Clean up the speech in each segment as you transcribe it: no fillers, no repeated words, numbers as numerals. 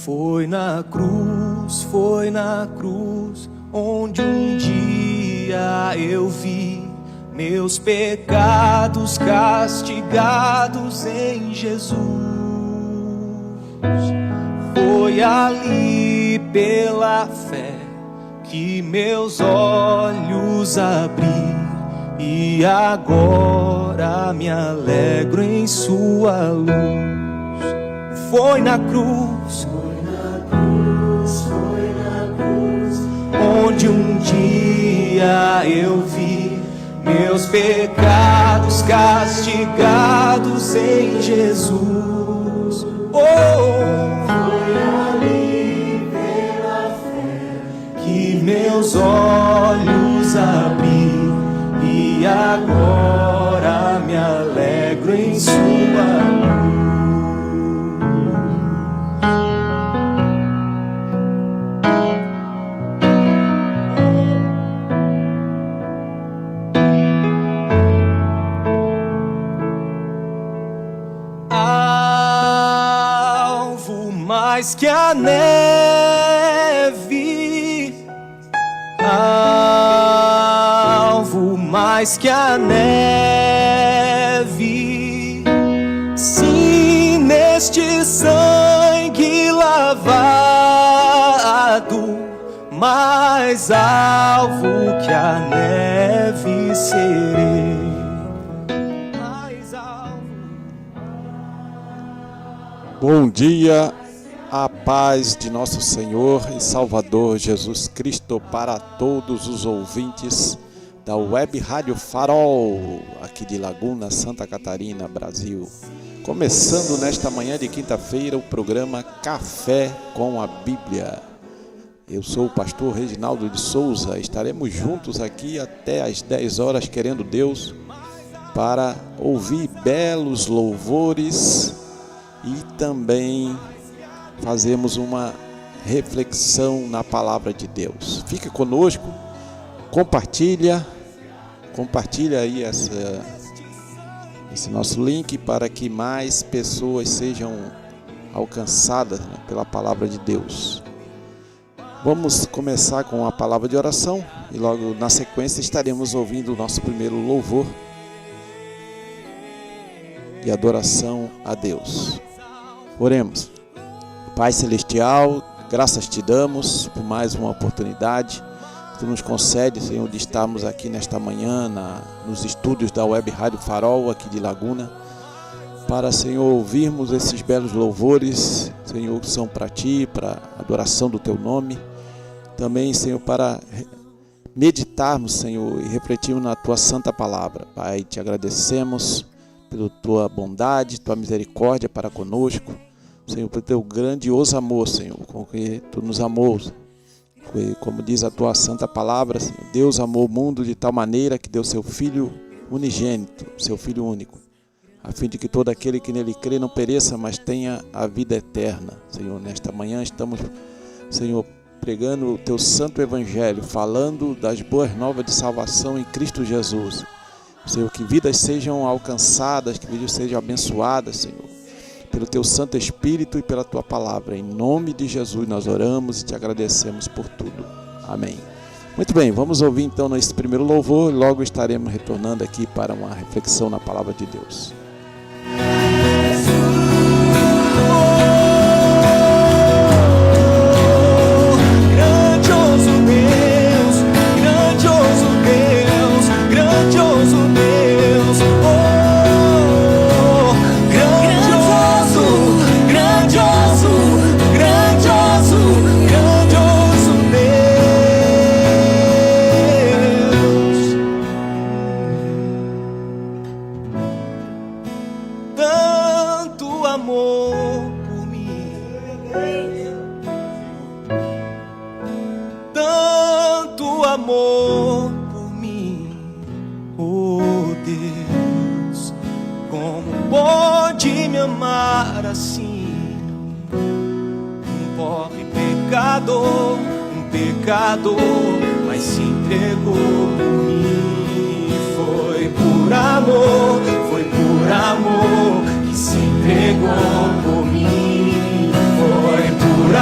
Foi na cruz, onde um dia eu vi meus pecados castigados em Jesus. Foi ali pela fé que meus olhos abri, e agora me alegro em sua luz. Foi na cruz, onde um dia eu vi meus pecados castigados em Jesus. Foi ali pela fé que meus olhos abri, e agora me alegro em sua luz. Mais que a neve, alvo mais que a neve, sim, neste sangue lavado, mais alvo que a neve serei. Bom dia, a paz de nosso Senhor e Salvador Jesus Cristo para todos os ouvintes da Web Rádio Farol, aqui de Laguna, Santa Catarina, Brasil. Começando nesta manhã de quinta-feira o programa Café com a Bíblia. Eu sou o pastor Reginaldo de Souza, estaremos juntos aqui até às 10 horas, querendo Deus, para ouvir belos louvores e também fazemos uma reflexão na palavra de Deus. Fica conosco, compartilha aí esse nosso link para que mais pessoas sejam alcançadas, né, pela palavra de Deus. Vamos começar com a palavra de oração e logo na sequência estaremos ouvindo o nosso primeiro louvor de adoração a Deus. Oremos. Pai Celestial, graças te damos por mais uma oportunidade que tu nos concede, Senhor, de estarmos aqui nesta manhã nos estúdios da Web Rádio Farol, aqui de Laguna, para, Senhor, ouvirmos esses belos louvores, Senhor, que são para ti, para a adoração do teu nome. Também, Senhor, para meditarmos, Senhor, e refletirmos na tua santa palavra. Pai, te agradecemos pela tua bondade, tua misericórdia para conosco, Senhor, pelo teu grandioso amor, Senhor, com que tu nos amou. Foi, como diz a tua santa palavra, Senhor, Deus amou o mundo de tal maneira que deu seu Filho unigênito, seu Filho único, a fim de que todo aquele que nele crê não pereça, mas tenha a vida eterna. Senhor, nesta manhã estamos, Senhor, pregando o teu santo evangelho, falando das boas novas de salvação em Cristo Jesus. Senhor, que vidas sejam alcançadas, que vidas sejam abençoadas, Senhor, pelo teu Santo Espírito e pela tua palavra. Em nome de Jesus nós oramos e te agradecemos por tudo. Amém. Muito bem, vamos ouvir então nesse primeiro louvor e logo estaremos retornando aqui para uma reflexão na palavra de Deus. Amor por mim, oh Deus, como pode me amar assim? Um pobre pecador, mas se entregou por mim. Foi por amor que se entregou por mim. Foi por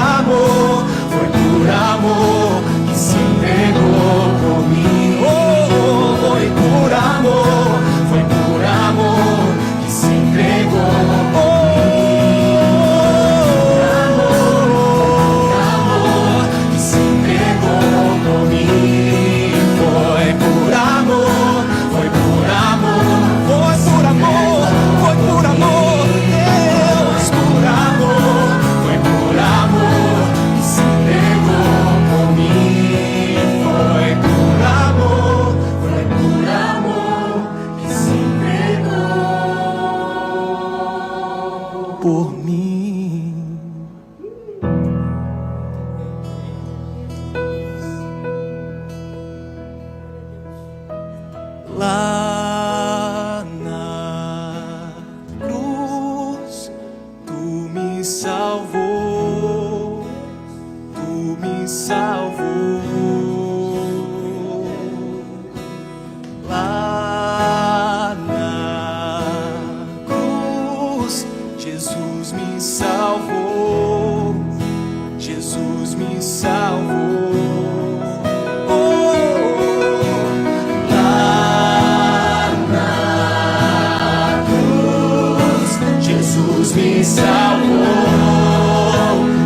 por mim. Lá na cruz, tu me salvou, tu me salvou. Lá na cruz, Jesus me salvou, Jesus me salvou. Me salvou,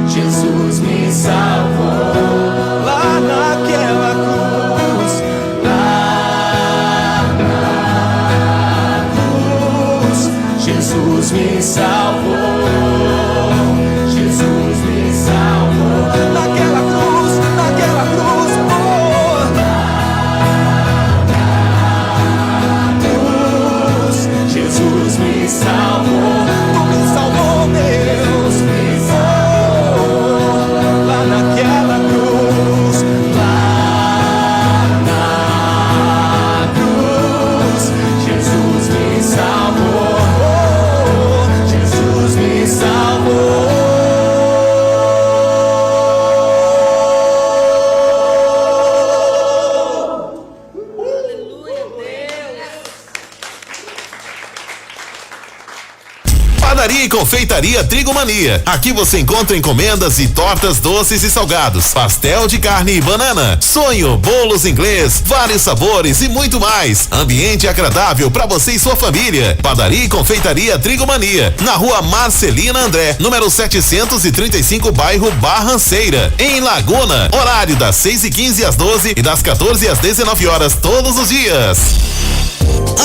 Jesus me salvou. Lá naquela cruz, lá na cruz, Jesus me salvou, Jesus me salvou. Naquela cruz, oh, lá na cruz, Jesus me salvou. Deus, oh, lá naquela cruz, lá na cruz, Jesus me salvou, oh, Jesus me salvou. Padaria e Confeitaria Trigo Mania. Aqui você encontra encomendas e tortas doces e salgados, pastel de carne e banana, sonho, bolos inglês, vários sabores e muito mais. Ambiente agradável para você e sua família. Padaria e Confeitaria Trigo Mania, na Rua Marcelina André, número 735, bairro Barranceira, em Laguna. Horário das 6h15 às 12 e das 14 às 19 horas todos os dias.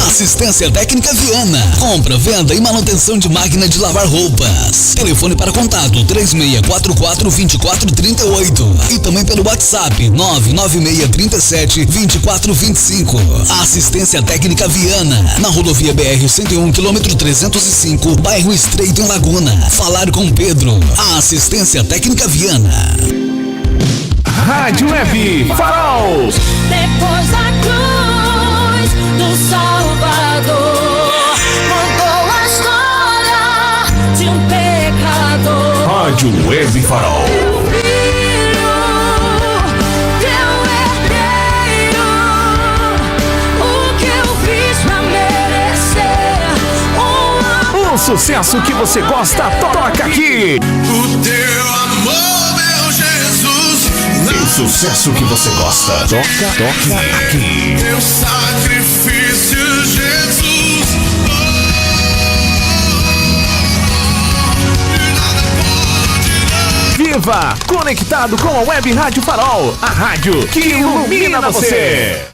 Assistência Técnica Viana. Compra, venda e manutenção de máquina de lavar roupas. Telefone para contato 3644-2438 e também pelo WhatsApp 99637-2425. Assistência Técnica Viana, na rodovia BR-101, quilômetro 305, bairro Estreito, em Laguna. Falar com Pedro. A Assistência Técnica Viana. Rádio Web Farol. Depois da cruz do Salvador, mudou a história de um pecador. Rádio Web Farol. Teu filho, teu herdeiro, o que eu fiz pra merecer Um sucesso que você gosta, toca aqui. O teu amor, meu Jesus, Um sucesso que você gosta, toca aqui. teu sacrifício, Jesus. Viva! Conectado com a Web Rádio Farol, a rádio que ilumina você.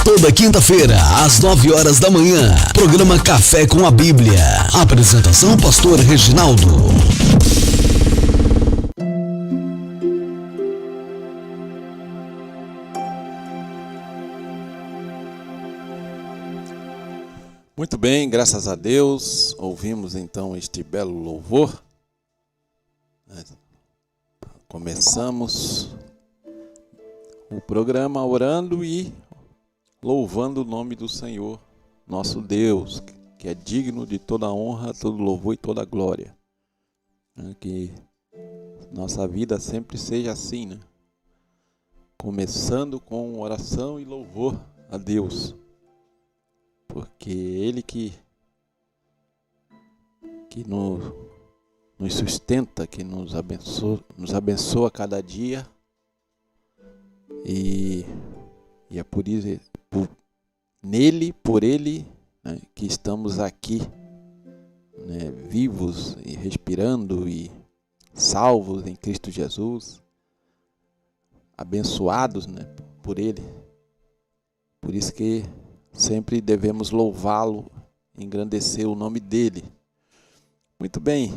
Toda quinta-feira, às 9 horas da manhã, programa Café com a Bíblia. Apresentação, pastor Reginaldo. Muito bem, graças a Deus, ouvimos então este belo louvor. Começamos o programa orando e louvando o nome do Senhor, nosso Deus, que é digno de toda honra, todo louvor e toda glória. Que nossa vida sempre seja assim, né? Começando com oração e louvor a Deus. Porque Ele que nos sustenta, que nos abençoa cada dia. E é por isso, por Ele, né, que estamos aqui, né, vivos e respirando e salvos em Cristo Jesus, abençoados, né, por Ele. Por isso que sempre devemos louvá-lo, engrandecer o nome dele. Muito bem,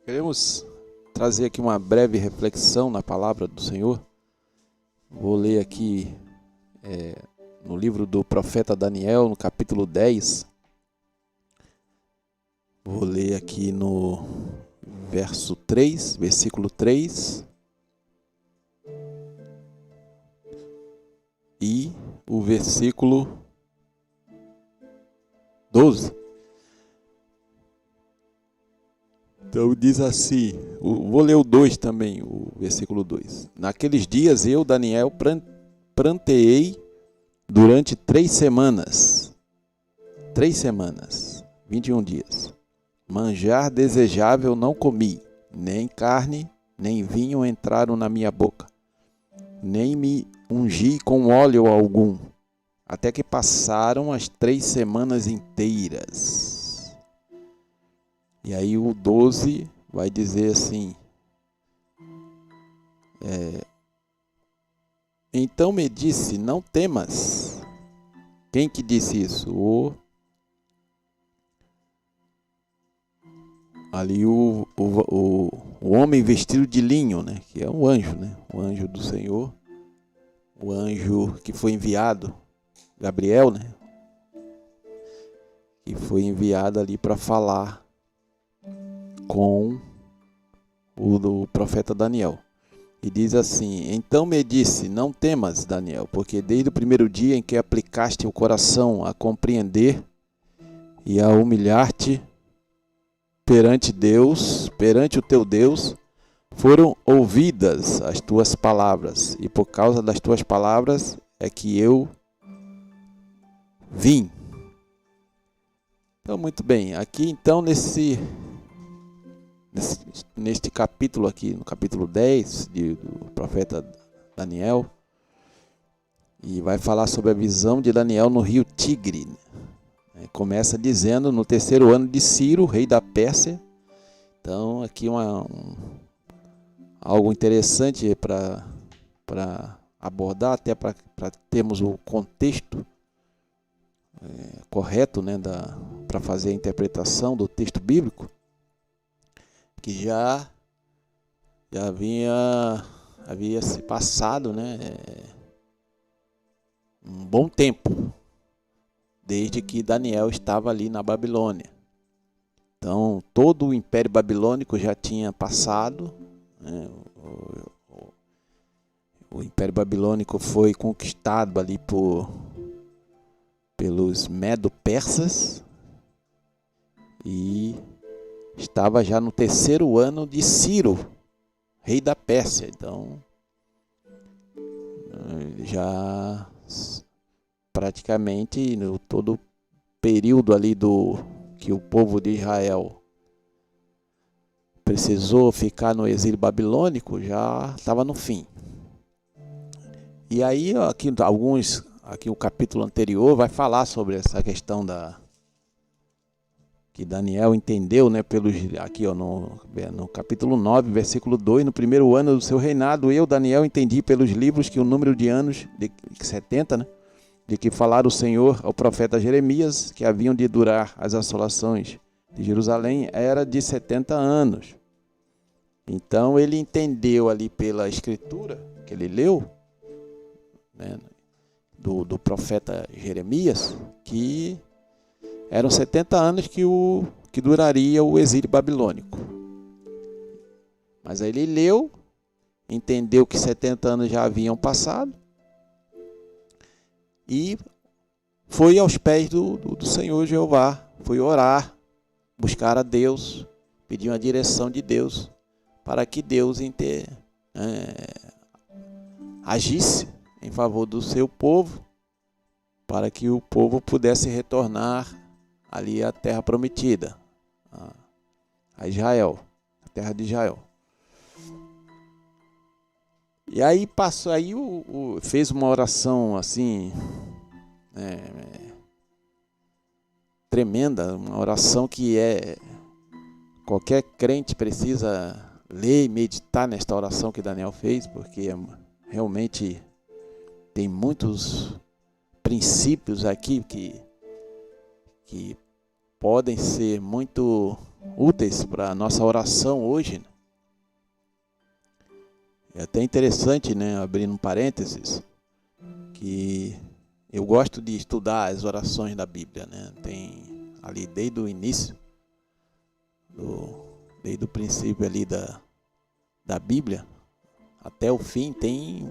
queremos trazer aqui uma breve reflexão na palavra do Senhor. Vou ler aqui no livro do profeta Daniel, no capítulo 10, Vou ler aqui no verso 3, versículo 3. E o versículo 12. Então diz assim, vou ler o 2 também, o versículo 2. Naqueles dias eu, Daniel, pranteei durante 3 semanas. 3 semanas, 21 dias. Manjar desejável não comi, nem carne, nem vinho entraram na minha boca. Nem me ungi com óleo algum, até que passaram as 3 semanas inteiras. E aí o 12 vai dizer assim, então me disse, não temas. Quem que disse isso? O homem vestido de linho, né? Que é um anjo, né? O anjo do Senhor, o anjo que foi enviado, Gabriel, né? Que foi enviado ali para falar com o profeta Daniel. E diz assim, então me disse, não temas, Daniel, porque desde o primeiro dia em que aplicaste o coração a compreender e a humilhar-te perante Deus, perante o teu Deus, foram ouvidas as tuas palavras, e por causa das tuas palavras é que eu vim. Então, muito bem, aqui então neste capítulo aqui, no capítulo 10 do profeta Daniel, e vai falar sobre a visão de Daniel no rio Tigre. Começa dizendo, no 3º ano de Ciro, rei da Pérsia. Então, aqui algo interessante para abordar, até para termos o contexto correto, né, para fazer a interpretação do texto bíblico, que já havia se passado, né, um bom tempo desde que Daniel estava ali na Babilônia. Então, todo o Império Babilônico já tinha passado, né? O Império Babilônico foi conquistado ali pelos Medo-Persas e estava já no 3º ano de Ciro, rei da Pérsia. Então, já praticamente no todo o período ali que o povo de Israel precisou ficar no exílio babilônico, já estava no fim. E aí aqui o capítulo anterior vai falar sobre essa questão que Daniel entendeu, né, aqui no capítulo 9, versículo 2, no 1º ano do seu reinado, eu, Daniel, entendi pelos livros que o número de anos, de 70, né, de que falara o Senhor ao profeta Jeremias, que haviam de durar as assolações de Jerusalém, era de 70 anos. Então ele entendeu ali pela escritura que ele leu, né, do profeta Jeremias, que eram 70 anos que duraria o exílio babilônico. Mas aí ele leu, entendeu que 70 anos já haviam passado, e foi aos pés do Senhor Jeová, foi orar, buscar a Deus, pedir uma direção de Deus, para que Deus agisse em favor do seu povo, para que o povo pudesse retornar ali à terra prometida, a Israel, a terra de Israel. E aí fez uma oração assim, tremenda, uma oração que qualquer crente precisa ler e meditar nesta oração que Daniel fez, porque realmente tem muitos princípios aqui que podem ser muito úteis para a nossa oração hoje. É até interessante, né, abrindo um parênteses, que eu gosto de estudar as orações da Bíblia, né? Tem ali desde o início desde o princípio ali da Bíblia até o fim, tem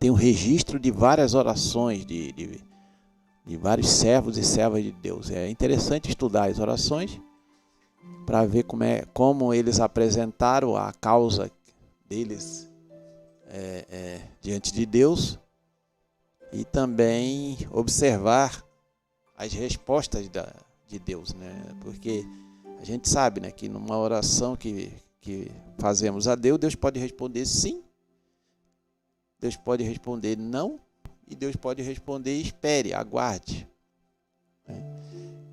um registro de várias orações de vários servos e servas de Deus. É interessante estudar as orações para ver como eles apresentaram a causa deles diante de Deus, e também observar as respostas de Deus, né? Porque a gente sabe, né, que numa oração que fazemos a Deus, Deus pode responder sim, Deus pode responder não, e Deus pode responder espere, aguarde.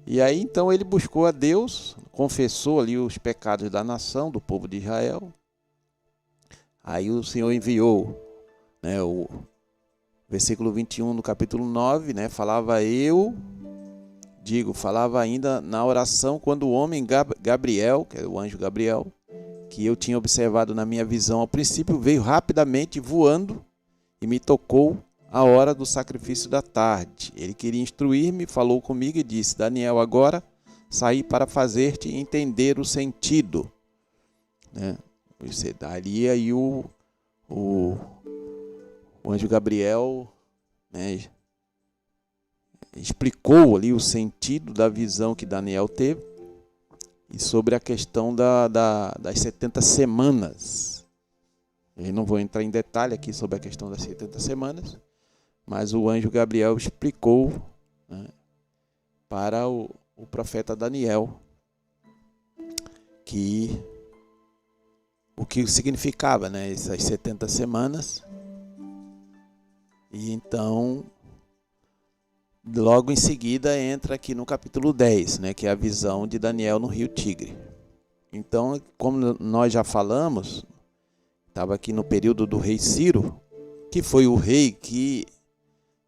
E aí então ele buscou a Deus, confessou ali os pecados da nação, do povo de Israel. Aí o Senhor enviou, né, o versículo 21 do capítulo 9, né, falava ainda na oração quando o homem Gabriel, que é o anjo Gabriel, que eu tinha observado na minha visão ao princípio, veio rapidamente voando e me tocou a hora do sacrifício da tarde. Ele queria instruir-me, falou comigo e disse: Daniel, agora saí para fazer-te entender o sentido. Né? Você daria aí o anjo Gabriel, né, explicou ali o sentido da visão que Daniel teve, e sobre a questão das 70 semanas. Eu não vou entrar em detalhe aqui sobre a questão das 70 semanas, mas o anjo Gabriel explicou, né, para o profeta Daniel o que significava, né, essas 70 semanas. E então, logo em seguida, entra aqui no capítulo 10, né, que é a visão de Daniel no rio Tigre. Então, como nós já falamos, estava aqui no período do rei Ciro, que foi o rei que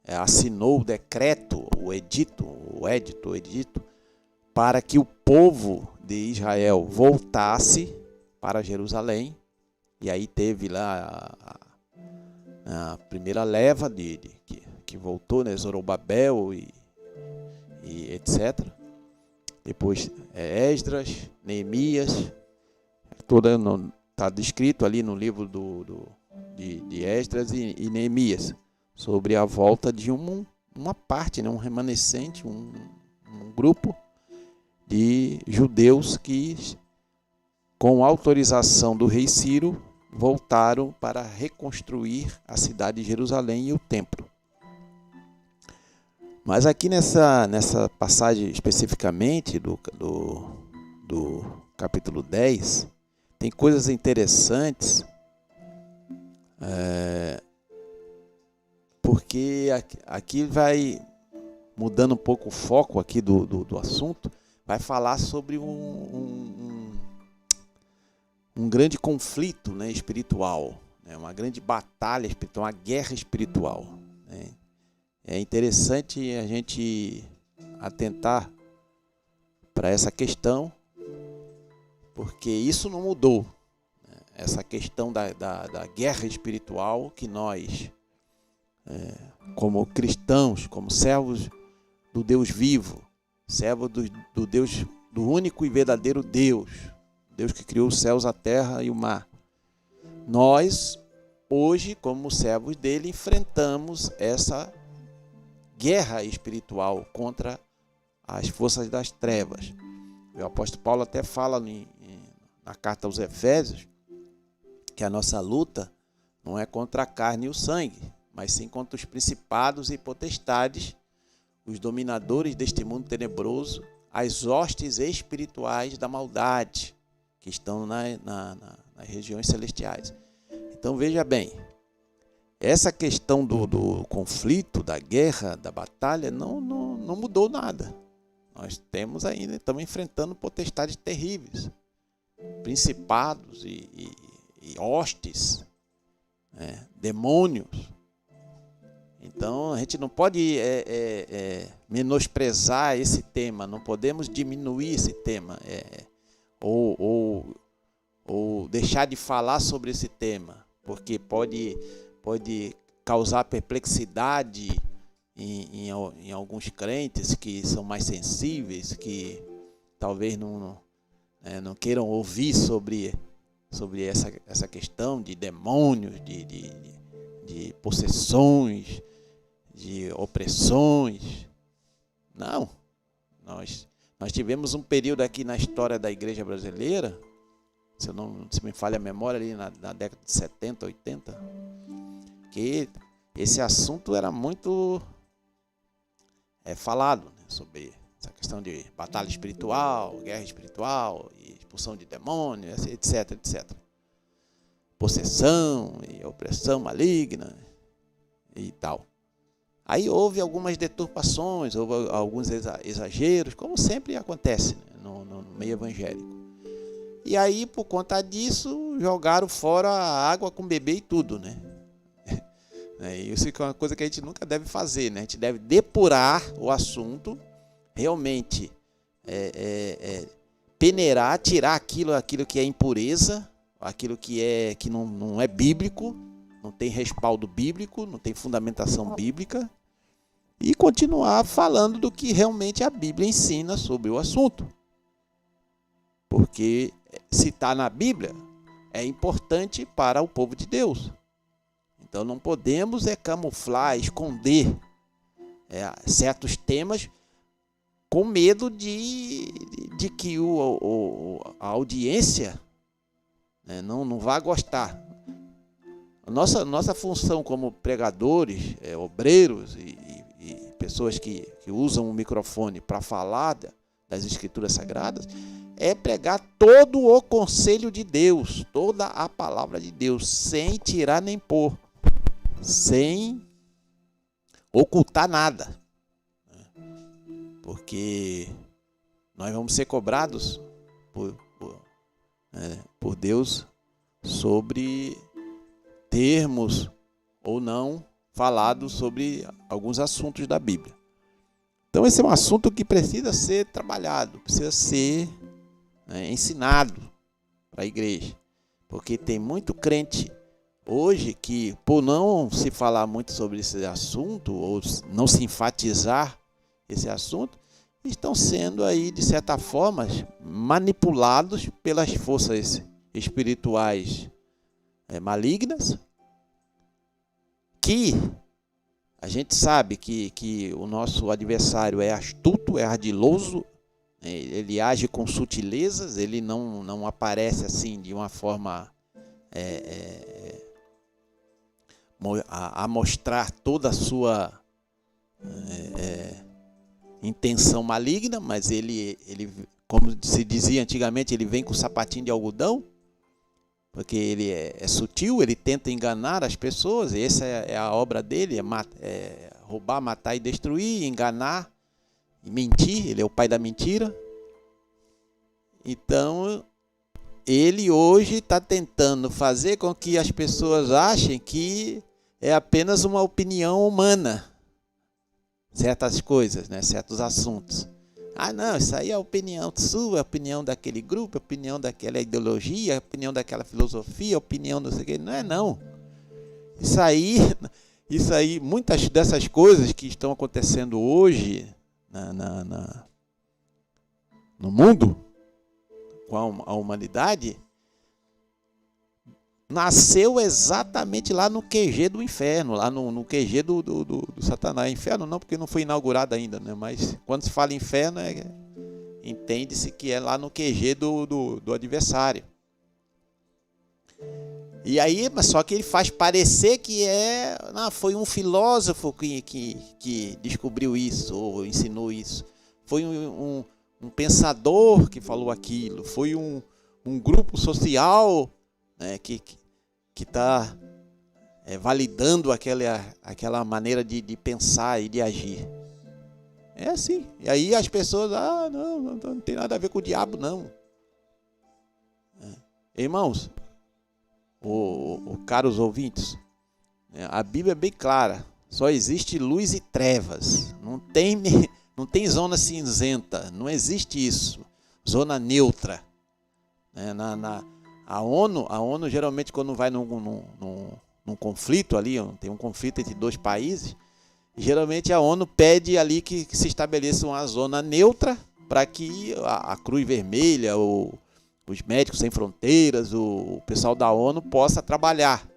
assinou o decreto, o edito, para que o povo de Israel voltasse para Jerusalém. E aí teve lá a primeira leva que voltou, né, Zorobabel e etc. Depois Esdras, Neemias, está descrito ali no livro de Esdras e Neemias, sobre a volta de uma parte, né, um remanescente, um grupo de judeus que, com autorização do rei Ciro, voltaram para reconstruir a cidade de Jerusalém e o templo. Mas aqui nessa passagem especificamente do capítulo 10, tem coisas interessantes, porque aqui vai mudando um pouco o foco aqui do assunto, vai falar sobre um grande conflito, né, espiritual, né, uma grande batalha espiritual, uma guerra espiritual, né. É interessante a gente atentar para essa questão, porque isso não mudou, né? Essa questão da guerra espiritual que nós, como cristãos, como servos do Deus vivo, servos do Deus, do único e verdadeiro Deus que criou os céus, a terra e o mar, nós hoje, como servos dele, enfrentamos essa guerra espiritual contra as forças das trevas. O apóstolo Paulo até fala na carta aos Efésios que a nossa luta não é contra a carne e o sangue, mas sim contra os principados e potestades, os dominadores deste mundo tenebroso, as hostes espirituais da maldade que estão nas regiões celestiais. Então veja bem, essa questão do conflito, da guerra, da batalha, não mudou nada. Nós estamos enfrentando potestades terríveis, principados e hostes, né, demônios. Então a gente não pode menosprezar esse tema, não podemos diminuir esse tema, ou deixar de falar sobre esse tema, porque pode causar perplexidade em alguns crentes que são mais sensíveis, que talvez não não queiram ouvir sobre essa questão de demônios, de possessões, de opressões. Não. Nós tivemos um período aqui na história da igreja brasileira, se me falha a memória, ali na década de 70, 80, que esse assunto era muito falado, né, sobre essa questão de batalha espiritual, guerra espiritual, expulsão de demônios, etc, etc. Possessão e opressão maligna e tal. Aí houve algumas deturpações, houve alguns exageros, como sempre acontece, né, no meio evangélico. E aí, por conta disso, jogaram fora a água com bebê e tudo, né? Isso é uma coisa que a gente nunca deve fazer, né? A gente deve depurar o assunto, realmente peneirar, tirar aquilo que é impureza, aquilo que não é bíblico, não tem respaldo bíblico, não tem fundamentação bíblica, e continuar falando do que realmente a Bíblia ensina sobre o assunto. Porque se está na Bíblia, é importante para o povo de Deus. Então não podemos camuflar, esconder certos temas com medo de que a audiência, né, não vá gostar. Nossa função como pregadores, obreiros e pessoas que usam o microfone para falar das Escrituras Sagradas, é pregar todo o conselho de Deus, toda a palavra de Deus, sem tirar nem pôr, sem ocultar nada. Porque nós vamos ser cobrados por Deus sobre termos ou não falado sobre alguns assuntos da Bíblia. Então esse é um assunto que precisa ser trabalhado, precisa ser ensinado para a igreja. Porque tem muito crente hoje que, por não se falar muito sobre esse assunto, ou não se enfatizar esse assunto, estão sendo aí, de certa forma, manipulados pelas forças espirituais malignas, que a gente sabe que o nosso adversário é astuto, é ardiloso, ele age com sutilezas, ele não aparece assim de uma forma a mostrar toda a sua intenção maligna, mas ele, como se dizia antigamente, ele vem com sapatinho de algodão, porque ele é sutil, ele tenta enganar as pessoas, e essa é a obra dele, é roubar, matar e destruir, enganar e mentir, ele é o pai da mentira. Então, ele hoje está tentando fazer com que as pessoas achem que é apenas uma opinião humana, certas coisas, né, certos assuntos. Ah, não, isso aí é a opinião sua, a opinião daquele grupo, a opinião daquela ideologia, a opinião daquela filosofia, a opinião não sei o que. Não é não. Isso aí, muitas dessas coisas que estão acontecendo hoje no mundo, com a humanidade, nasceu exatamente lá no QG do inferno, lá no QG do Satanás. Inferno não, porque não foi inaugurado ainda, né? Mas quando se fala inferno, entende-se que é lá no QG do adversário. E aí, mas só que ele faz parecer que foi um filósofo que descobriu isso, ou ensinou isso. Foi um pensador que falou aquilo. Foi um grupo social, né, que está validando aquela maneira de pensar e de agir. É assim. E aí as pessoas, não tem nada a ver com o diabo, não. Irmãos, caros ouvintes, a Bíblia é bem clara. Só existe luz e trevas. Não tem zona cinzenta. Não existe isso. Zona neutra. A ONU geralmente, quando vai num conflito ali, tem um conflito entre dois países, geralmente a ONU pede ali que se estabeleça uma zona neutra para que a Cruz Vermelha ou os Médicos Sem Fronteiras, o pessoal da ONU possa trabalhar.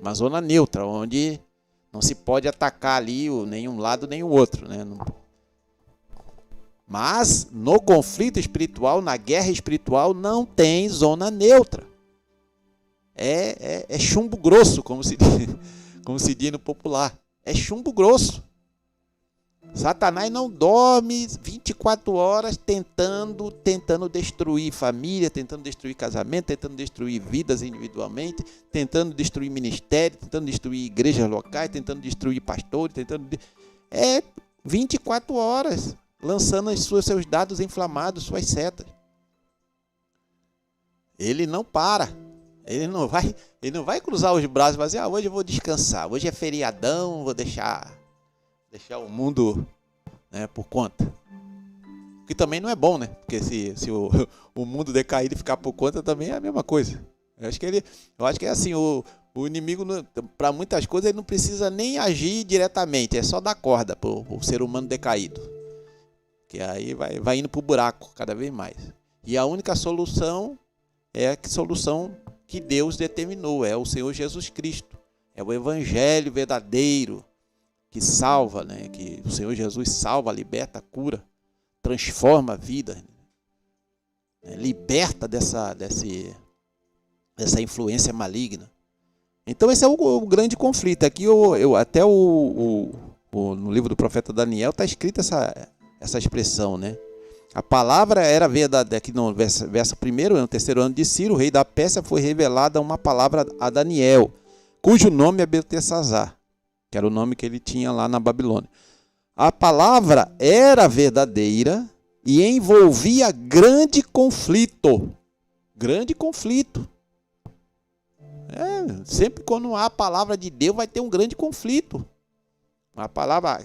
Uma zona neutra, onde não se pode atacar ali nenhum lado nem o outro, né? Mas no conflito espiritual, na guerra espiritual, não tem zona neutra. É chumbo grosso, como se diz no popular. É chumbo grosso. Satanás não dorme 24 horas tentando destruir família, tentando destruir casamento, tentando destruir vidas individualmente, tentando destruir ministério, tentando destruir igrejas locais, tentando destruir pastores, 24 horas lançando seus dados inflamados, suas setas. Ele não para. Ele não vai cruzar os braços e falar assim, hoje eu vou descansar, hoje é feriadão, vou deixar o mundo, né, por conta. O que também não é bom, né? Porque se o mundo decair e ficar por conta também é a mesma coisa. Eu acho que é assim, o inimigo, para muitas coisas, ele não precisa nem agir diretamente, é só dar corda para o ser humano decaído. Que aí vai indo para o buraco cada vez mais. E a única solução é a solução que Deus determinou, é o Senhor Jesus Cristo. É o evangelho verdadeiro que salva, né? Que o Senhor Jesus salva, liberta, cura, transforma a vida, né? Liberta dessa influência maligna. Então esse é o grande conflito. Aqui até no livro do profeta Daniel está escrita essa expressão, né? A palavra era verdadeira. Aqui no verso 1, no terceiro ano de Ciro, o rei da Pérsia, foi revelada uma palavra a Daniel, cujo nome é Beltesazar, que era o nome que ele tinha lá na Babilônia. A palavra era verdadeira e envolvia grande conflito. Grande conflito. Sempre quando há a palavra de Deus vai ter um grande conflito. A palavra,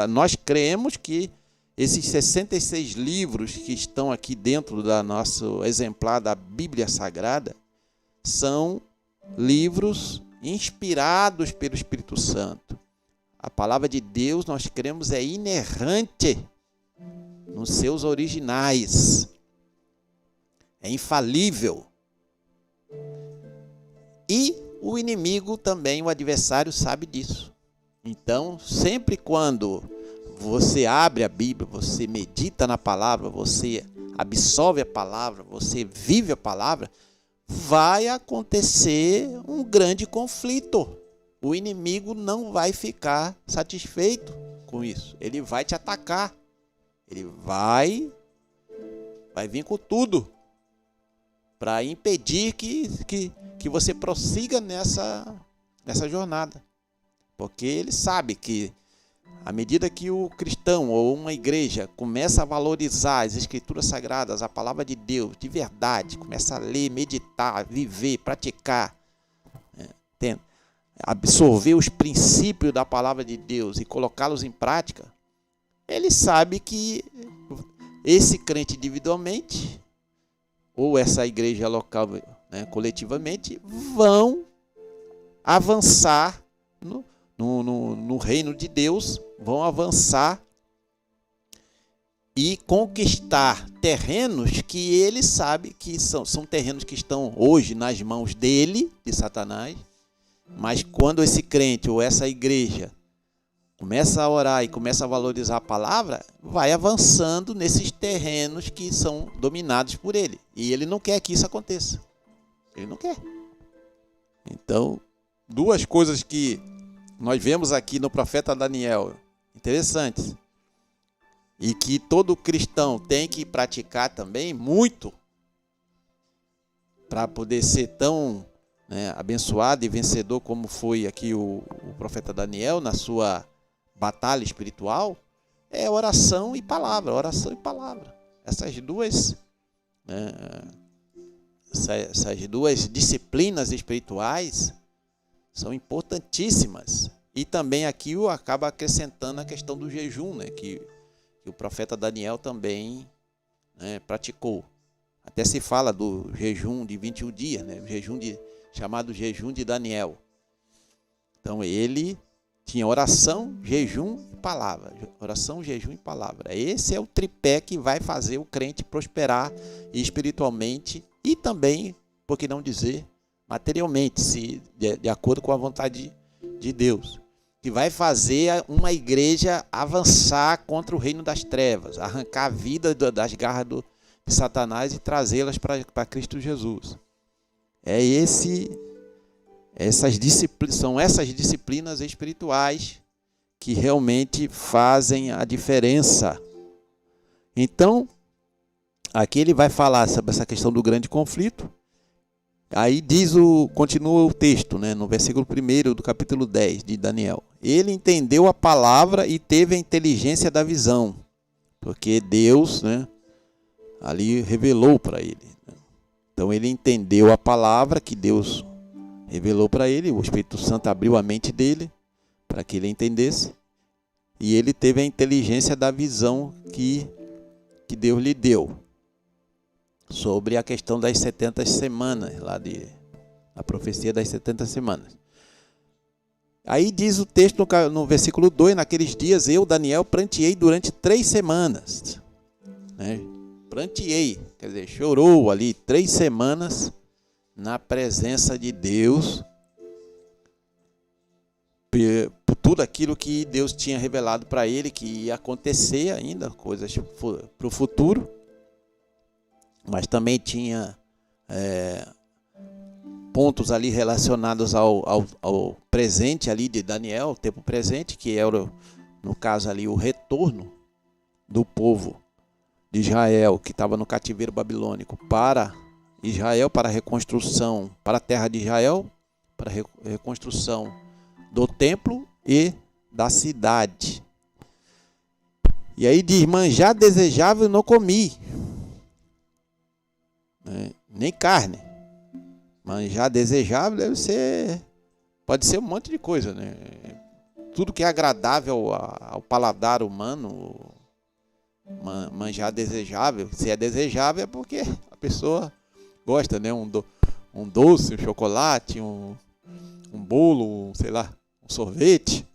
nós cremos que esses 66 livros que estão aqui dentro do nosso exemplar da Bíblia Sagrada são livros inspirados pelo Espírito Santo. A palavra de Deus, nós cremos, é inerrante nos seus originais. É infalível. E o inimigo também, o adversário, sabe disso. Então, sempre quando você abre a Bíblia, você medita na palavra, você absorve a palavra, você vive a palavra, vai acontecer um grande conflito. O inimigo não vai ficar satisfeito com isso. Ele vai te atacar. Ele vai vir com tudo para impedir que você prossiga nessa jornada. Porque ele sabe que à medida que o cristão ou uma igreja começa a valorizar as escrituras sagradas, a palavra de Deus de verdade, começa a ler, meditar, viver, praticar, absorver os princípios da palavra de Deus e colocá-los em prática, ele sabe que esse crente individualmente ou essa igreja local, né, coletivamente, vão avançar no reino de Deus, vão avançar e conquistar terrenos que ele sabe que são terrenos que estão hoje nas mãos dele, de Satanás, mas quando esse crente ou essa igreja começa a orar e começa a valorizar a palavra, vai avançando nesses terrenos que são dominados por ele. E ele não quer que isso aconteça. Ele não quer. Então, duas coisas que nós vemos aqui no profeta Daniel, interessantes, e que todo cristão tem que praticar também muito, para poder ser tão, né, abençoado e vencedor como foi aqui o profeta Daniel na sua batalha espiritual, é oração e palavra, oração e palavra. Essas duas disciplinas espirituais são importantíssimas. E também aqui acaba acrescentando a questão do jejum, né, que o profeta Daniel também, né, praticou. Até se fala do jejum de 21 dias, né, chamado jejum de Daniel. Então ele tinha oração, jejum e palavra. Oração, jejum e palavra. Esse é o tripé que vai fazer o crente prosperar espiritualmente e também, por que não dizer, materialmente, se de acordo com a vontade de Deus. Que vai fazer uma igreja avançar contra o reino das trevas, arrancar a vida das garras de Satanás e trazê-las para Cristo Jesus. São essas disciplinas espirituais que realmente fazem a diferença. Então, aqui ele vai falar sobre essa questão do grande conflito. Aí continua o texto, né, no versículo 1 do capítulo 10 de Daniel. Ele entendeu a palavra e teve a inteligência da visão, porque Deus, né, ali revelou para ele. Então ele entendeu a palavra que Deus revelou para ele, o Espírito Santo abriu a mente dele para que ele entendesse, e ele teve a inteligência da visão que Deus lhe deu sobre a questão das 70 semanas, a profecia das 70 semanas. Aí diz o texto no versículo 2, naqueles dias eu, Daniel, pranteei durante 3 semanas. Né? Pranteei, quer dizer, chorou ali 3 semanas na presença de Deus, por tudo aquilo que Deus tinha revelado para ele, que ia acontecer ainda, coisas para o futuro. Mas também tinha pontos ali relacionados ao presente ali de Daniel, o tempo presente, que era, no caso ali, o retorno do povo de Israel, que estava no cativeiro babilônico, para Israel, para a reconstrução, para a terra de Israel, para a reconstrução do templo e da cidade. E aí diz, manjar desejável não comi, nem carne. Manjar desejável pode ser um monte de coisa, né? Tudo que é agradável ao paladar humano, manjar desejável. Se é desejável é porque a pessoa gosta, né? Um doce, um chocolate, um bolo, sei lá, um sorvete,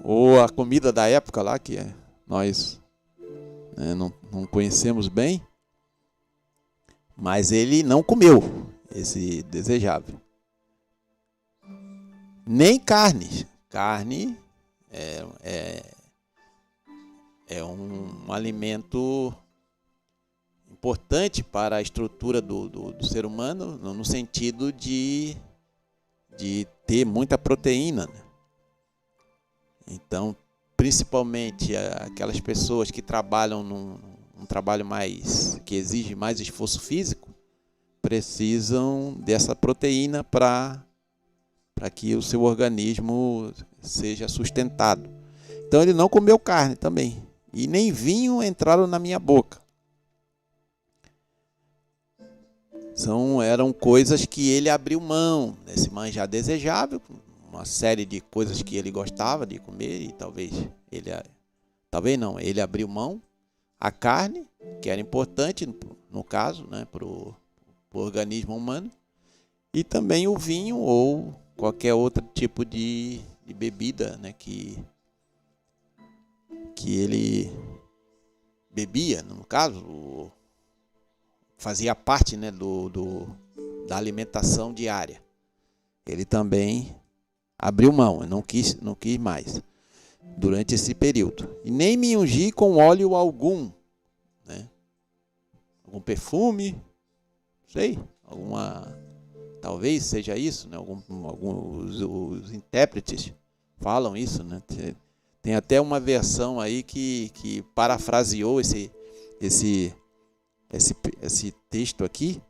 ou a comida da época lá que nós não conhecemos bem. Mas ele não comeu esse desejável. Nem carne. Carne é um alimento importante para a estrutura do ser humano, no sentido de ter muita proteína. Né? Então, principalmente aquelas pessoas que trabalham um trabalho que exige mais esforço físico, precisam dessa proteína para que o seu organismo seja sustentado. Então ele não comeu carne também, e nem vinho entraram na minha boca. Eram coisas que ele abriu mão, nesse manjar desejável, uma série de coisas que ele gostava de comer, e ele abriu mão. A carne, que era importante, no caso, né, para o organismo humano, e também o vinho ou qualquer outro tipo de bebida, né, que ele bebia, no caso, fazia parte, né, da alimentação diária. Ele também abriu mão, não quis mais durante esse período. E nem me ungi com óleo algum, né? Algum perfume, sei, talvez seja isso, né? Os intérpretes falam isso, né? Tem até uma versão aí que parafraseou esse texto aqui,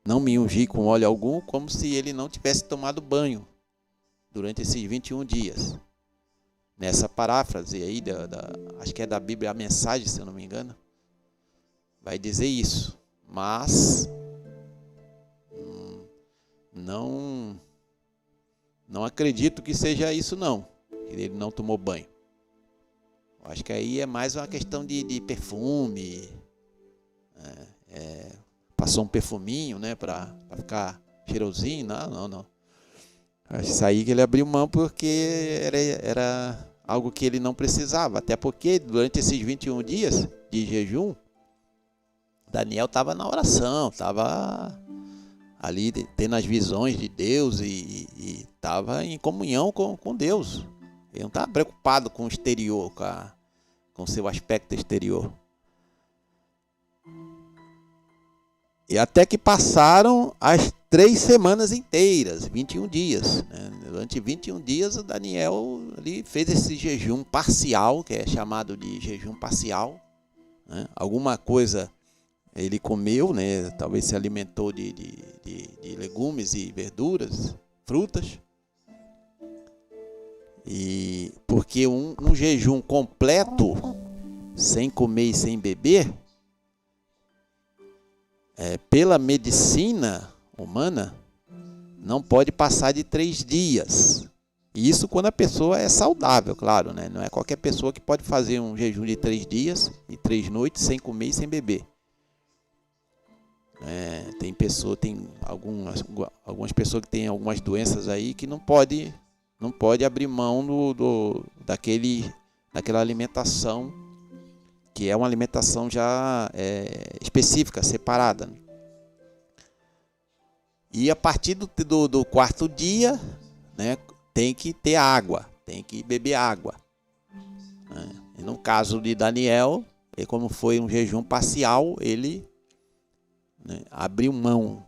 não me ungi com óleo algum, como se ele não tivesse tomado banho durante esses 21 dias. Nessa paráfrase aí, acho que é da Bíblia, a Mensagem, se eu não me engano, vai dizer isso. Mas não acredito que seja isso, não. Que ele não tomou banho. Acho que aí é mais uma questão de perfume. Passou um perfuminho, né, para ficar cheirosinho. Não. Isso aí que ele abriu mão porque era algo que ele não precisava. Até porque durante esses 21 dias de jejum, Daniel estava na oração, estava ali tendo as visões de Deus e estava em comunhão com Deus. Ele não estava preocupado com o exterior, com o seu aspecto exterior. E até que passaram as 3 semanas inteiras, 21 dias. Né? Durante 21 dias, o Daniel ali fez esse jejum parcial, que é chamado de jejum parcial. Né? Alguma coisa ele comeu, né? Talvez se alimentou de legumes e verduras, frutas. E porque um jejum completo, sem comer e sem beber, pela medicina humana, não pode passar de 3 dias. E isso quando a pessoa é saudável, claro, né? Não é qualquer pessoa que pode fazer um jejum de 3 dias e 3 noites sem comer e sem beber. Tem algumas pessoas que têm algumas doenças aí que não pode abrir mão daquela alimentação, que é uma alimentação já específica, separada. E a partir do 4º dia, né, tem que ter água, tem que beber água. Né? E no caso de Daniel, como foi um jejum parcial, ele, né, abriu mão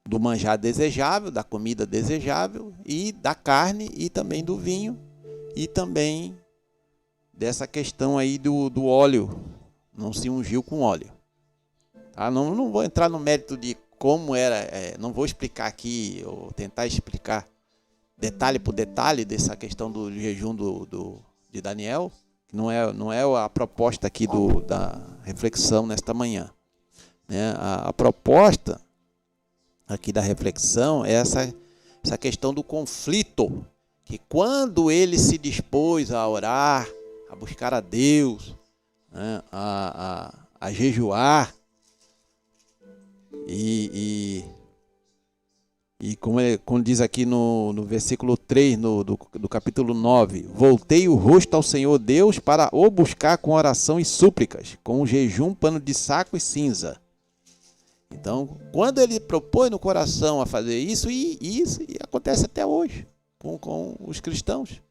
do manjar desejável, da comida desejável, e da carne, e também do vinho, e também dessa questão aí do óleo. Não se ungiu com óleo. Tá? Não vou entrar no mérito de como era, não vou explicar aqui, ou tentar explicar detalhe por detalhe dessa questão do jejum de Daniel, que não é a proposta aqui da reflexão nesta manhã. Né? A proposta aqui da reflexão é essa questão do conflito, que quando ele se dispôs a orar, a buscar a Deus, né, a jejuar, e como diz aqui no versículo 3 do capítulo 9, voltei o rosto ao Senhor Deus para o buscar com oração e súplicas, com jejum, pano de saco e cinza. Então, quando ele propõe no coração a fazer isso, e isso acontece até hoje com os cristãos.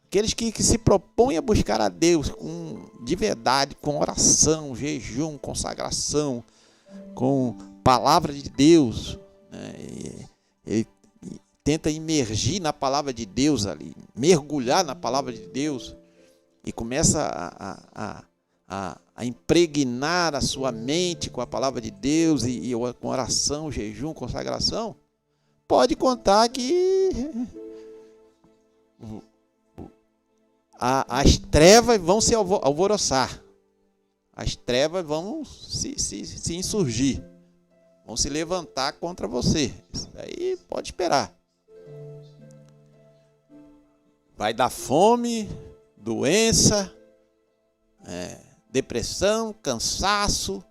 Aqueles que se propõem a buscar a Deus de verdade, com oração, jejum, consagração, com palavra de Deus, né? Ele tenta imergir na palavra de Deus ali, mergulhar na palavra de Deus e começa a impregnar a sua mente com a palavra de Deus e com oração, jejum, consagração, pode contar que as trevas vão se alvoroçar. As trevas vão se insurgir. Vão se levantar contra você. Isso aí pode esperar. Vai dar fome, doença, depressão, cansaço,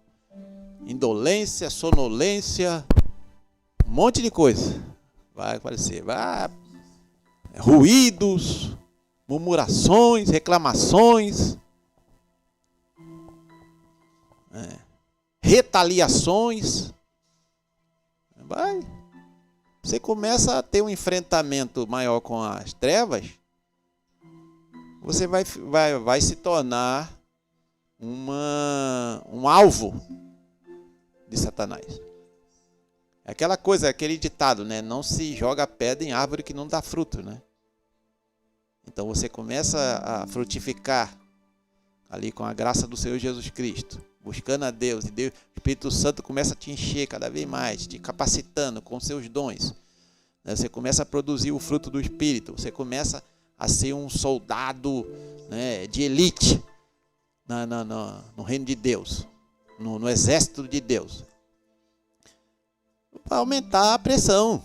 indolência, sonolência, um monte de coisa. Vai aparecer. Ruídos, murmurações, reclamações, retaliações. Você começa a ter um enfrentamento maior com as trevas, você vai se tornar um alvo de Satanás. É aquela coisa, aquele ditado, né? Não se joga pedra em árvore que não dá fruto, né? Então você começa a frutificar ali com a graça do Senhor Jesus Cristo, buscando a Deus, e Deus, o Espírito Santo começa a te encher cada vez mais, te capacitando com seus dons. Você começa a produzir o fruto do Espírito, você começa a ser um soldado, né, de elite no reino de Deus, no exército de Deus. Vai aumentar a pressão.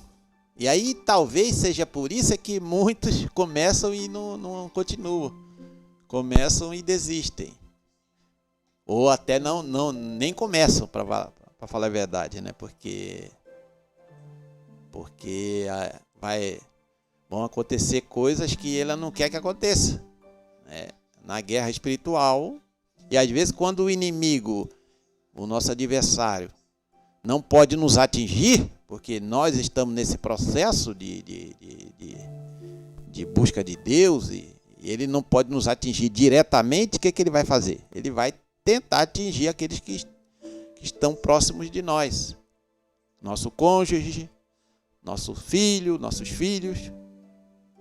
E aí talvez seja por isso que muitos começam e não continuam. Começam e desistem. Ou até nem começam, para falar a verdade, né? Porque porque vão acontecer coisas que ele não quer que aconteça, né? Na guerra espiritual. E às vezes quando o inimigo, o nosso adversário, não pode nos atingir, porque nós estamos nesse processo de busca de Deus, e ele não pode nos atingir diretamente, o que ele vai fazer? Ele vai tentar atingir aqueles que estão próximos de nós. Nosso cônjuge, nosso filho, nossos filhos,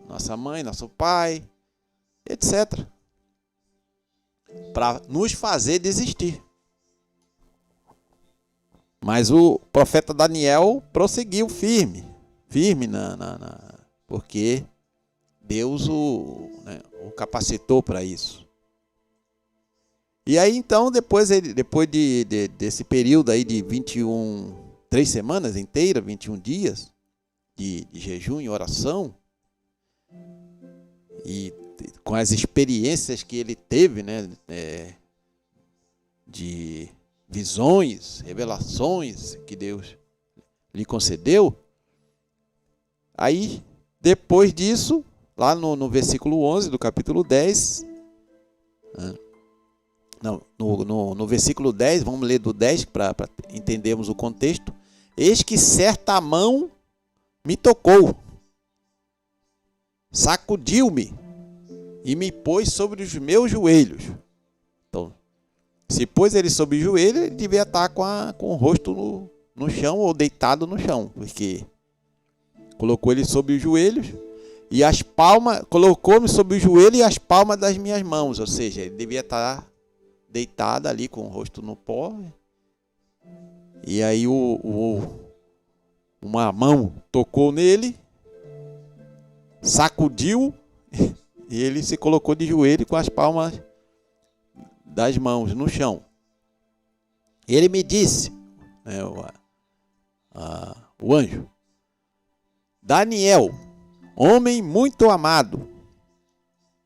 nossa mãe, nosso pai, etc. Para nos fazer desistir. Mas o profeta Daniel prosseguiu firme, porque Deus o capacitou para isso. E aí então, depois desse período aí de 3 semanas inteiras, 21 dias de jejum e oração, e com as experiências que ele teve, né, de visões, revelações que Deus lhe concedeu, aí depois disso, lá no versículo 11 do capítulo 10, no versículo 10, vamos ler do 10 para entendermos o contexto. Eis que certa mão me tocou, sacudiu-me e me pôs sobre os meus joelhos. Então, se pôs ele sobre o joelho, ele devia estar com o rosto no chão ou deitado no chão, porque colocou ele sobre os joelhos e as palmas, colocou-me sobre o joelho e as palmas das minhas mãos, ou seja, ele devia estar deitado ali com o rosto no pó. E aí uma mão tocou nele, sacudiu e ele se colocou de joelho com as palmas das mãos no chão. Ele me disse, né, o anjo: Daniel, homem muito amado,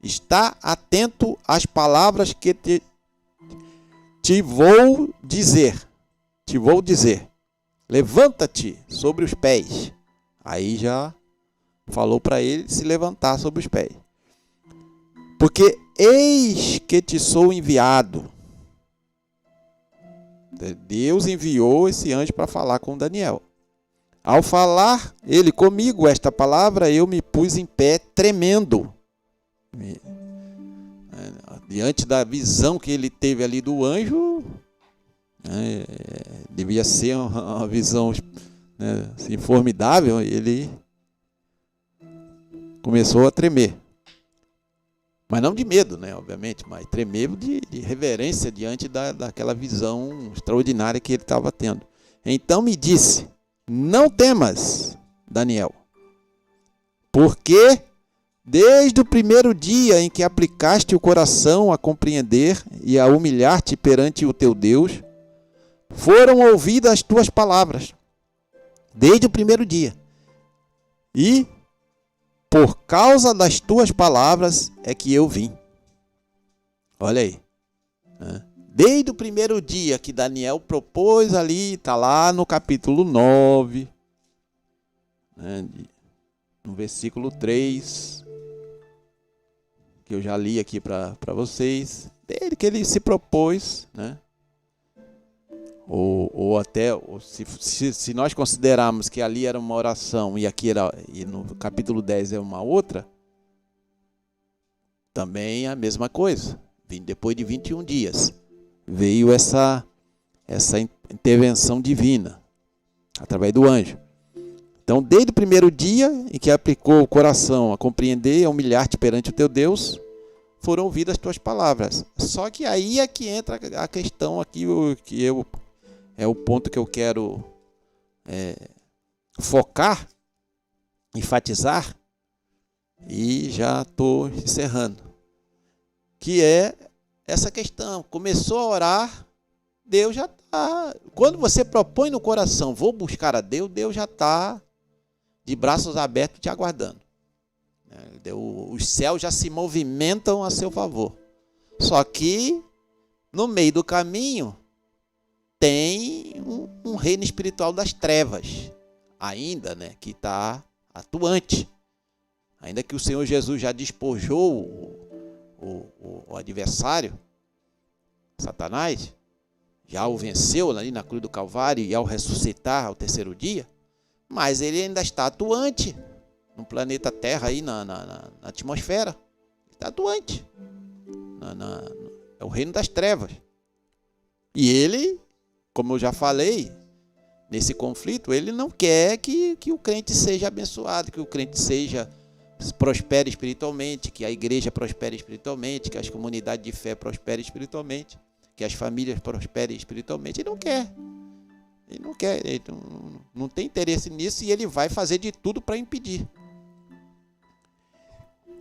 está atento às palavras que te vou dizer. Levanta-te sobre os pés. Aí já falou para ele se levantar sobre os pés. Porque eis que te sou enviado. Deus enviou esse anjo para falar com Daniel. Ao falar ele comigo esta palavra, eu me pus em pé tremendo. Diante da visão que ele teve ali do anjo, devia ser uma visão, né, assim, formidável. Ele começou a tremer. Mas não de medo, né, obviamente, mas tremer de reverência diante daquela visão extraordinária que ele estava tendo. Então me disse: não temas, Daniel, porque desde o primeiro dia em que aplicaste o coração a compreender e a humilhar-te perante o teu Deus, foram ouvidas as tuas palavras. Desde o primeiro dia. E por causa das tuas palavras é que eu vim. Olha aí. Desde o primeiro dia que Daniel propôs ali, está lá no capítulo 9, né, no versículo 3, que eu já li aqui para vocês. Desde que ele se propôs, né? Se nós considerarmos que ali era uma oração e aqui e no capítulo 10 é uma outra, também é a mesma coisa. Depois de 21 dias veio essa intervenção divina através do anjo. Então, desde o primeiro dia em que aplicou o coração a compreender e a humilhar-te perante o teu Deus, foram ouvidas as tuas palavras. Só que aí é que entra a questão aqui, é o ponto que eu quero focar, enfatizar, e já estou encerrando. Que é essa questão. Começou a orar, Deus já está. Quando você propõe no coração, vou buscar a Deus, Deus já está de braços abertos te aguardando. Os céus já se movimentam a seu favor. Só que no meio do caminho tem um reino espiritual das trevas. ainda, né, que está atuante. Ainda que o Senhor Jesus já despojou o adversário, Satanás, já o venceu ali na cruz do Calvário e ao ressuscitar ao terceiro dia, mas ele ainda está atuante no planeta Terra, aí na atmosfera. Está atuante. É o reino das trevas. E ele, como eu já falei, nesse conflito, ele não quer que o crente seja abençoado, que o crente prospere espiritualmente, que a igreja prospere espiritualmente, que as comunidades de fé prosperem espiritualmente, que as famílias prosperem espiritualmente. Ele não quer. Ele não quer, ele não tem interesse nisso e ele vai fazer de tudo para impedir.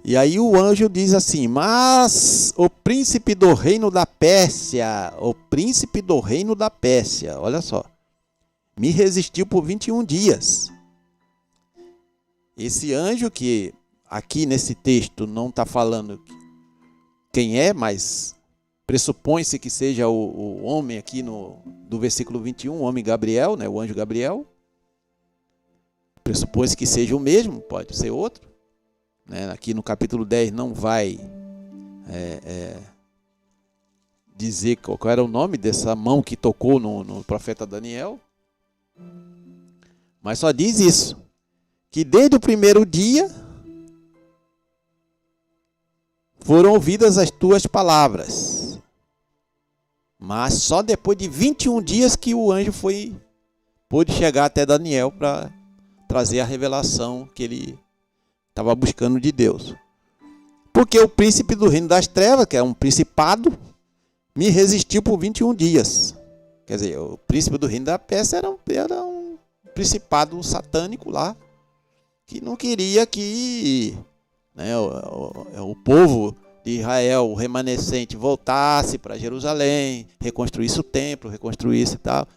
E aí o anjo diz assim: mas o príncipe do reino da Pérsia, olha só, me resistiu por 21 dias. Esse anjo, que aqui nesse texto não está falando quem é, mas pressupõe-se que seja o homem aqui do versículo 21, o homem Gabriel, né, o anjo Gabriel. Pressupõe-se que seja o mesmo, pode ser outro. Né? Aqui no capítulo 10 não vai dizer qual era o nome dessa mão que tocou no profeta Daniel. Mas só diz isso, que desde o primeiro dia foram ouvidas as tuas palavras, mas só depois de 21 dias que o anjo pôde chegar até Daniel para trazer a revelação que ele estava buscando de Deus. Porque o príncipe do reino das trevas, que é um principado, me resistiu por 21 dias. Quer dizer, o príncipe do reino da Pérsia era um principado satânico lá, que não queria que, né, o povo de Israel, o remanescente, voltasse para Jerusalém, reconstruísse o templo, reconstruísse e tal.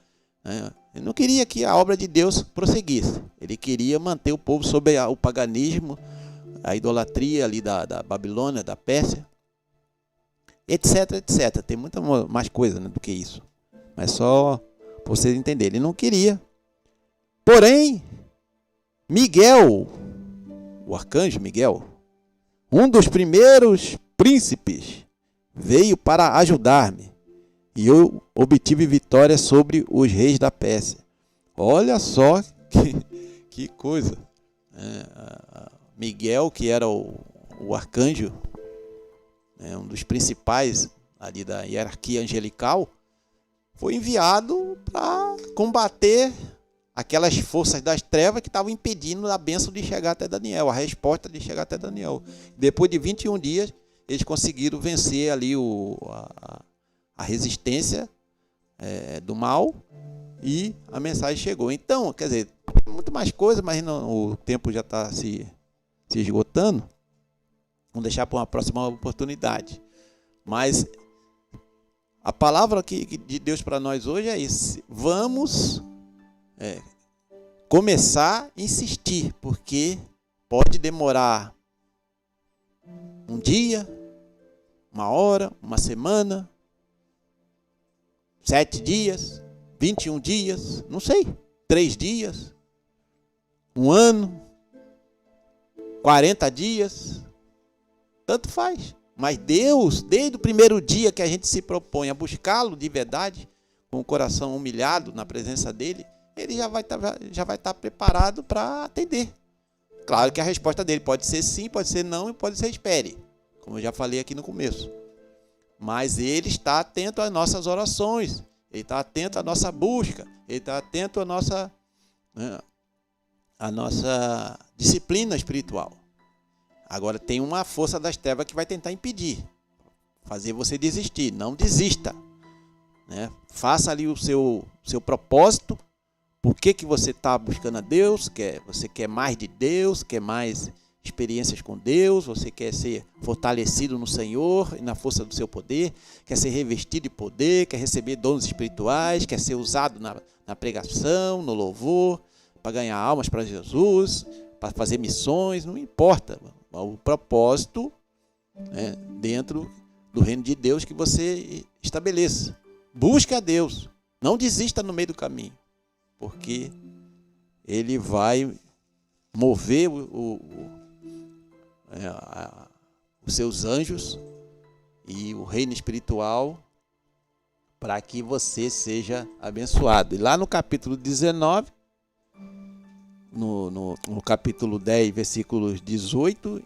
Né? Ele não queria que a obra de Deus prosseguisse. Ele queria manter o povo sob o paganismo, a idolatria ali da Babilônia, da Pérsia, etc, etc. Tem muita mais coisa, né, do que isso. Mas só para vocês entenderem. Ele não queria. Porém, Miguel, o arcanjo Miguel, um dos primeiros príncipes, veio para ajudar-me. E eu obtive vitória sobre os reis da Pérsia. Olha só que coisa. Miguel, que era o arcanjo, um dos principais ali da hierarquia angelical, foi enviado para combater aquelas forças das trevas que estavam impedindo a bênção de chegar até Daniel, a resposta de chegar até Daniel. Depois de 21 dias, eles conseguiram vencer ali a resistência do mal e a mensagem chegou. Então, quer dizer, muito mais coisa, mas o tempo já está se esgotando. Vamos deixar para uma próxima oportunidade. Mas a palavra de Deus para nós hoje é isso. Vamos começar a insistir, porque pode demorar um dia, uma hora, uma semana, 7 dias, 21 dias, não sei, 3 dias, 1 ano, 40 dias, tanto faz. Mas Deus, desde o primeiro dia que a gente se propõe a buscá-lo de verdade, com o coração humilhado na presença dele, ele já vai estar preparado para atender. Claro que a resposta dele pode ser sim, pode ser não e pode ser espere, como eu já falei aqui no começo. Mas ele está atento às nossas orações, ele está atento à nossa busca, ele está atento à nossa disciplina espiritual. Agora tem uma força das trevas que vai tentar impedir, fazer você desistir. Não desista, né? Faça ali o seu propósito. Por que você está buscando a Deus? Você quer mais de Deus, quer mais experiências com Deus, você quer ser fortalecido no Senhor e na força do seu poder, quer ser revestido de poder, quer receber dons espirituais, quer ser usado na pregação, no louvor, para ganhar almas para Jesus, para fazer missões, não importa. O propósito, né, dentro do reino de Deus que você estabeleça. Busque a Deus, não desista no meio do caminho, porque ele vai mover os seus anjos e o reino espiritual para que você seja abençoado. E lá no capítulo 19, no capítulo 10, versículos 18,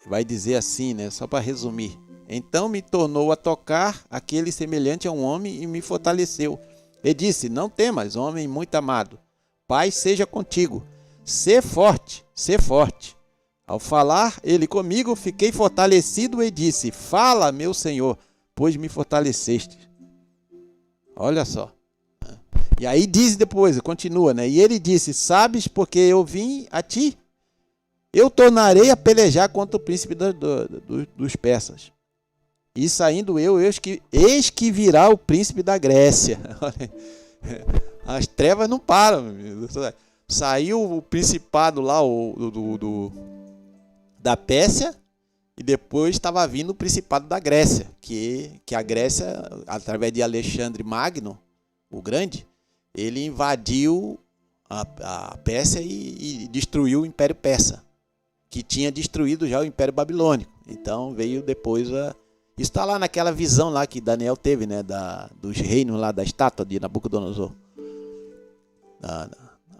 vai dizer assim, né? Só para resumir. Então me tornou a tocar aquele semelhante a um homem e me fortaleceu. Ele disse, não temas, homem muito amado. Pai seja contigo. Sê forte, sê forte. Ao falar ele comigo, fiquei fortalecido e disse, fala, meu Senhor, pois me fortaleceste. Olha só. E aí diz depois, continua, né? E ele disse, sabes porque eu vim a ti? Eu tornarei a pelejar contra o príncipe dos persas. E saindo eis que virá o príncipe da Grécia. As trevas não param. Saiu o principado lá da Pérsia e depois estava vindo o principado da Grécia. Que a Grécia, através de Alexandre Magno, o Grande, ele invadiu a Pérsia e destruiu o Império Persa, que tinha destruído já o Império Babilônico. Então veio depois isso está lá naquela visão lá que Daniel teve, né, dos reinos lá da estátua de Nabucodonosor.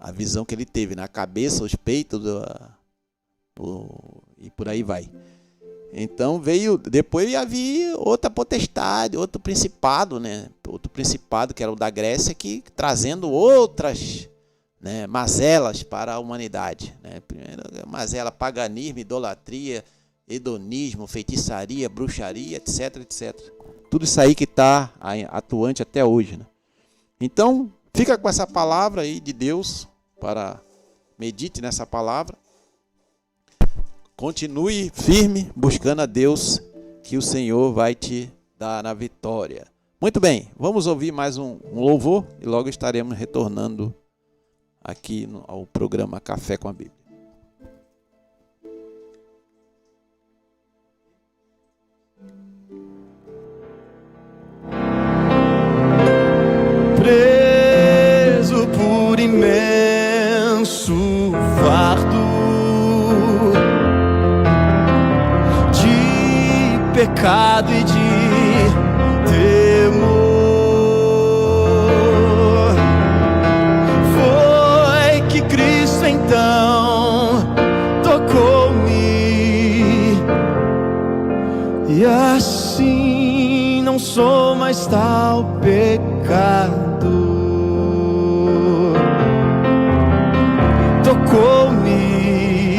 A visão que ele teve na cabeça, os peitos e por aí vai. Então veio, depois havia outra potestade, outro principado, né? Outro principado que era o da Grécia, que trazendo outras, né, mazelas para a humanidade, né? Primeiro, mazela, paganismo, idolatria, hedonismo, feitiçaria, bruxaria, etc, etc. Tudo isso aí que está atuante até hoje, né? Então, fica com essa palavra aí de Deus, medite nessa palavra. Continue firme, buscando a Deus, que o Senhor vai te dar a vitória. Muito bem, vamos ouvir mais um louvor e logo estaremos retornando aqui ao programa Café com a Bíblia. Preso por imenso fardo de pecado e de temor, foi que Cristo então tocou-me, e assim não sou mais tal pecado. Tocou-me,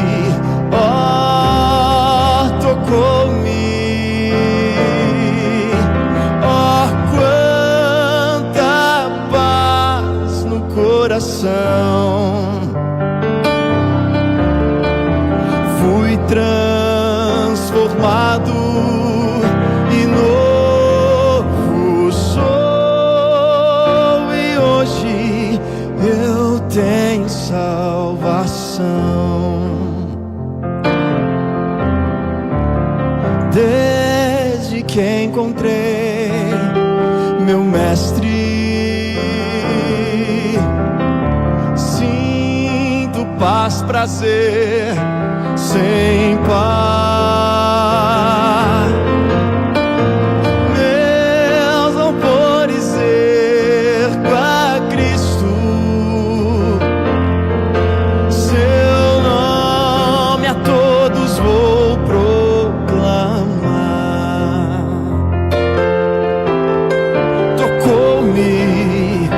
oh, tocou-me, oh, quanta paz no coração. Fui transformado e novo sou, e hoje eu tenho salvação. Desde que encontrei meu mestre, sinto paz, prazer sem par. Meus louvores ergo a Cristo, seu nome a todos vou proclamar. Tocou-me,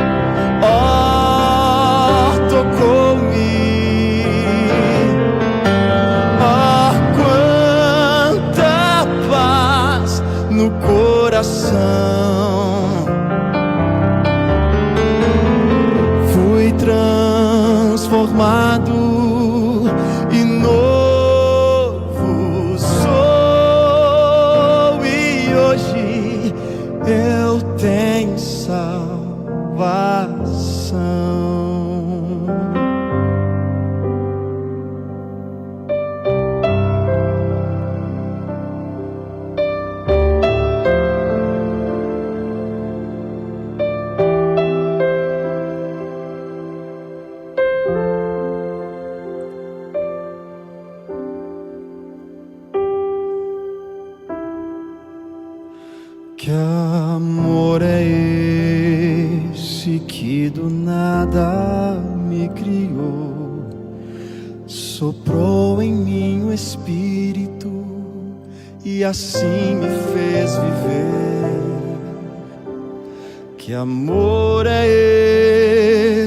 oh, tocou-me, oh, quanta paz no coração. Fui transformado e novo sou, e hoje eu tenho salvação. que do nada me criou, soprou em mim o Espírito e assim me fez viver. Que amor é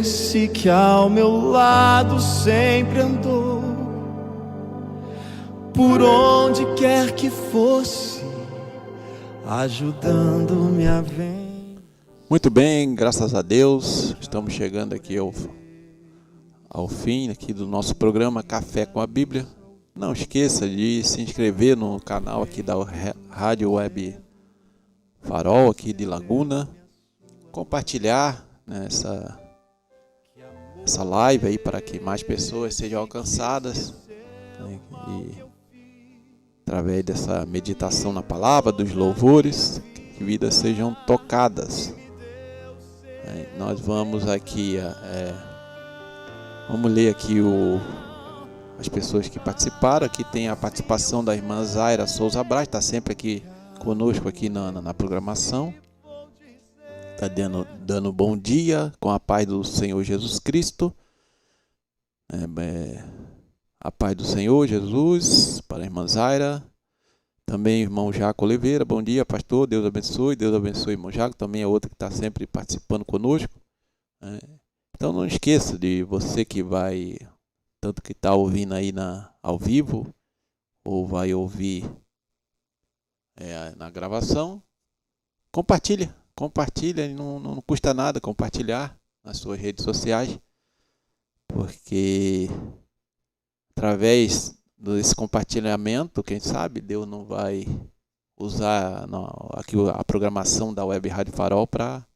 esse que ao meu lado sempre andou, por onde quer que fosse, ajudando-me a vencer. Muito bem, graças a Deus, estamos chegando aqui ao fim aqui do nosso programa Café com a Bíblia. Não esqueça de se inscrever no canal aqui da Rádio Web Farol aqui de Laguna, compartilhar, né, essa live aí para que mais pessoas sejam alcançadas, né, e através dessa meditação na palavra, dos louvores, que vidas sejam tocadas. Nós vamos aqui, vamos ler aqui as pessoas que participaram. Aqui tem a participação da irmã Zaira Souza Braz, está sempre aqui conosco aqui na programação. Está dando bom dia com a paz do Senhor Jesus Cristo. A paz do Senhor Jesus para a irmã Zaira. Também irmão Jaco Oliveira, bom dia pastor, Deus abençoe, irmão Jaco, também é outro que está sempre participando conosco. Então não esqueça de você que vai, tanto que está ouvindo aí ao vivo, ou vai ouvir na gravação, compartilha, não custa nada compartilhar nas suas redes sociais, porque através desse compartilhamento, quem sabe Deus não vai usar aqui a programação da Web Rádio Farol para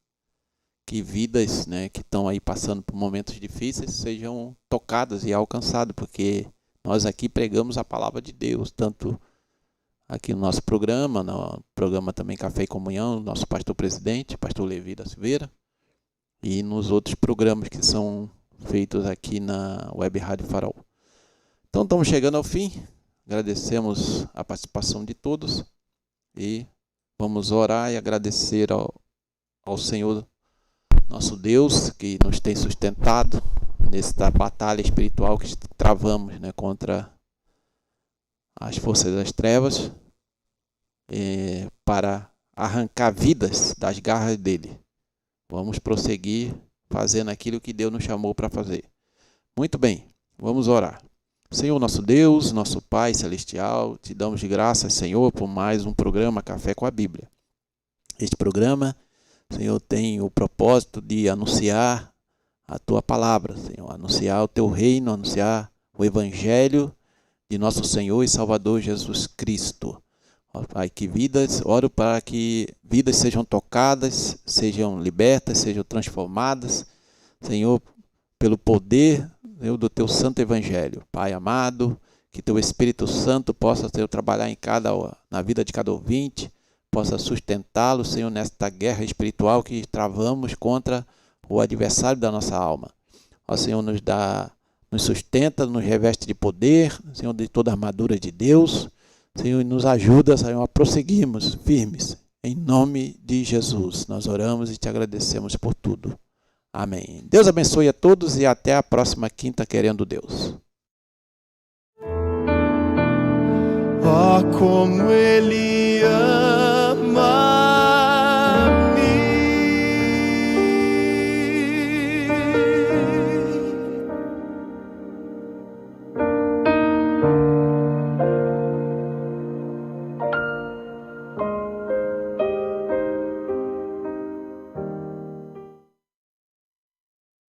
que vidas, né, que estão aí passando por momentos difíceis sejam tocadas e alcançadas, porque nós aqui pregamos a palavra de Deus, tanto aqui no nosso programa, no programa também Café e Comunhão, nosso pastor presidente, pastor Levi da Silveira, e nos outros programas que são feitos aqui na Web Rádio Farol. Então estamos chegando ao fim, agradecemos a participação de todos e vamos orar e agradecer ao Senhor, nosso Deus, que nos tem sustentado nesta batalha espiritual que travamos, né, contra as forças das trevas, para arrancar vidas das garras dele. Vamos prosseguir fazendo aquilo que Deus nos chamou para fazer. Muito bem, vamos orar. Senhor, nosso Deus, nosso Pai Celestial, te damos de graças, Senhor, por mais um programa Café com a Bíblia. Este programa, Senhor, tem o propósito de anunciar a Tua palavra, Senhor, anunciar o Teu reino, anunciar o Evangelho de nosso Senhor e Salvador Jesus Cristo. Ó Pai, oro para que vidas sejam tocadas, sejam libertas, sejam transformadas, Senhor, pelo poder do Teu santo Evangelho. Pai amado, que Teu Espírito Santo possa, Senhor, trabalhar na vida de cada ouvinte, possa sustentá-lo, Senhor, nesta guerra espiritual que travamos contra o adversário da nossa alma. Ó Senhor, nos sustenta, nos reveste de poder, Senhor, de toda a armadura de Deus, Senhor, e nos ajuda, Senhor, a prosseguirmos firmes. Em nome de Jesus, nós oramos e te agradecemos por tudo. Amém. Deus abençoe a todos e até a próxima quinta, querendo Deus. Oh, como Ele ama.